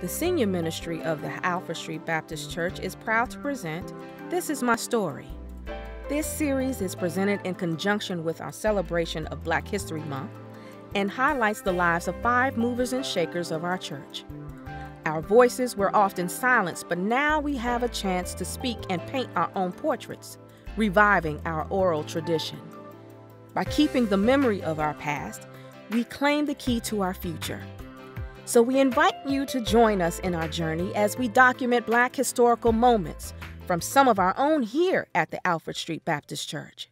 The senior ministry of the Alfred Street Baptist Church is proud to present This Is My Story. This series is presented in conjunction with our celebration of Black History Month and highlights the lives of 5 movers and shakers of our church. Our voices were often silenced, but now we have a chance to speak and paint our own portraits, reviving our oral tradition. By keeping the memory of our past, we claim the key to our future. So we invite you to join us in our journey as we document Black historical moments from some of our own here at the Alfred Street Baptist Church.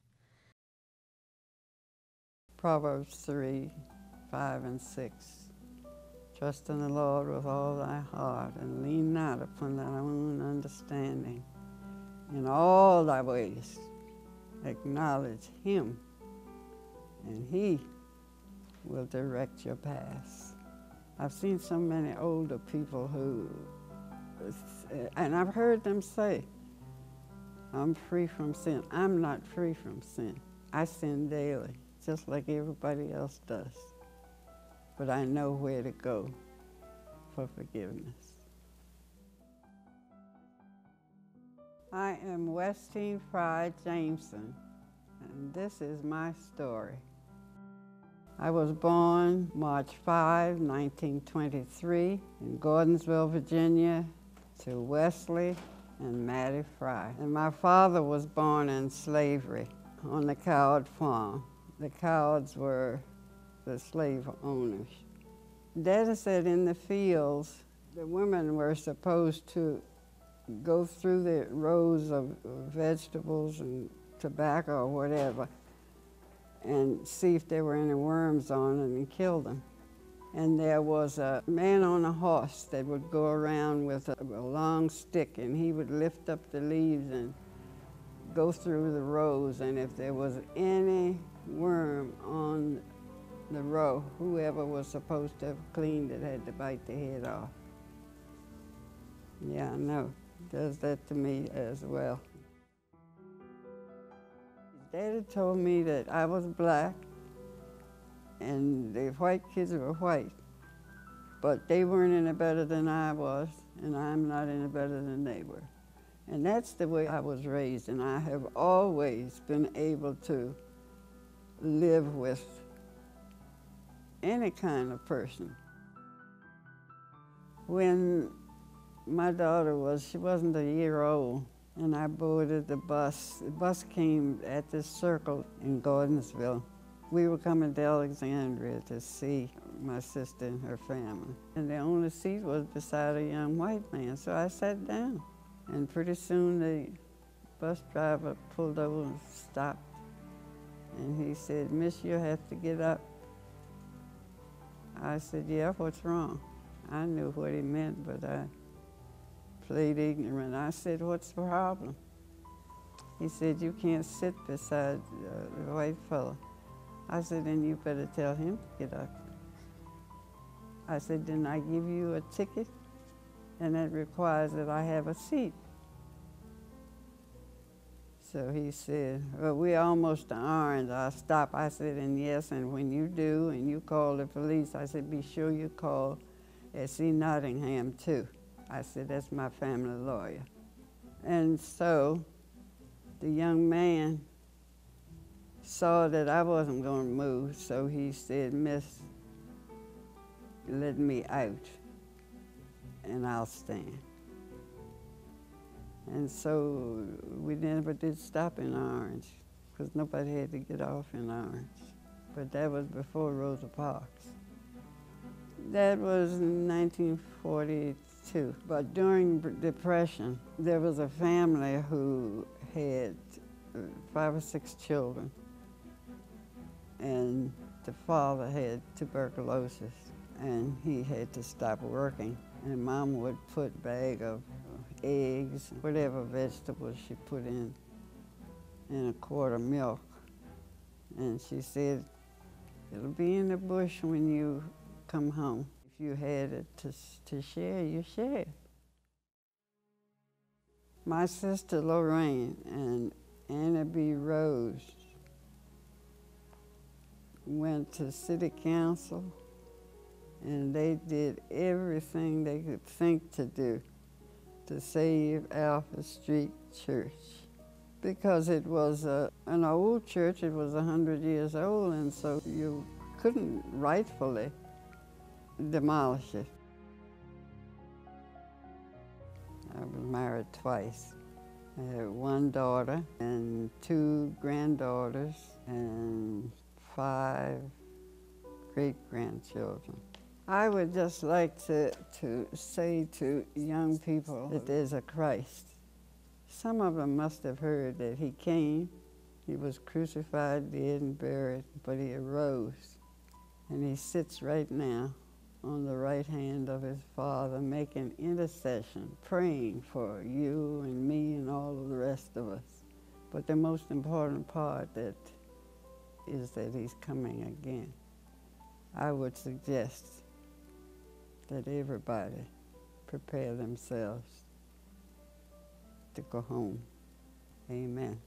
Proverbs 3, 5 and 6. Trust in the Lord with all thy heart, and lean not upon thine own understanding. In all thy ways acknowledge him, and he will direct your paths. I've seen so many older people who, and I've heard them say, I'm free from sin. I'm not free from sin. I sin daily, just like everybody else does. But I know where to go for forgiveness. I am Westine Fry Jameson, and this is my story. I was born March 5, 1923, in Gordonsville, Virginia, to Wesley and Mattie Fry. And my father was born in slavery on the Coward farm. The Cowards were the slave owners. Daddy said in the fields, the women were supposed to go through the rows of vegetables and tobacco or whatever and see if there were any worms on it and kill them. And there was a man on a horse that would go around with a long stick, and he would lift up the leaves and go through the rows, and if there was any worm on the row, whoever was supposed to have cleaned it had to bite the head off. Yeah, I know. Does that to me as well. Daddy told me that I was black and the white kids were white, but they weren't any better than I was, and I'm not any better than they were. And that's the way I was raised, and I have always been able to live with any kind of person. When my daughter she wasn't a year old, and I boarded the bus. The bus came at this circle in Gordonsville. We were coming to Alexandria to see my sister and her family. And the only seat was beside a young white man, so I sat down. And pretty soon the bus driver pulled over and stopped. And he said, "Miss, you'll have to get up." I said, "Yeah, what's wrong?" I knew what he meant, but I played ignorant. I said, "What's the problem?" He said, "You can't sit beside the white fella." I said, "Then you better tell him to get up." I said, "Didn't I give you a ticket? And that requires that I have a seat." So he said, "Well, we're almost to Orange. I'll stop." I said, "And yes, and when you do and you call the police," I said, "be sure you call S.E. Nottingham too." I said, "That's my family lawyer." And so the young man saw that I wasn't going to move, so he said, "Miss, let me out and I'll stand." And so we never did stop in Orange because nobody had to get off in Orange. But that was before Rosa Parks. That was in 1942. But during Depression, there was a family who had 5 or 6 children, and the father had tuberculosis, and he had to stop working. And Mom would put a bag of eggs, whatever vegetables she put in a quart of milk. And she said, "It'll be in the bush when you come home. If you had it to share, you share." My sister Lorraine and Anna B. Rose went to city council and they did everything they could think to do to save Alpha Street Church. Because it was an old church, it was 100 years old, and so you couldn't rightfully demolish it. I was married twice. I had one daughter and 2 granddaughters and 5 great-grandchildren. I would just like to say to young people that there's a Christ. Some of them must have heard that he came, he was crucified, dead, and buried, but he arose. And he sits right now on the right hand of his Father, making intercession, praying for you and me and all of the rest of us. But the most important part is that he's coming again. I would suggest that everybody prepare themselves to go home. Amen.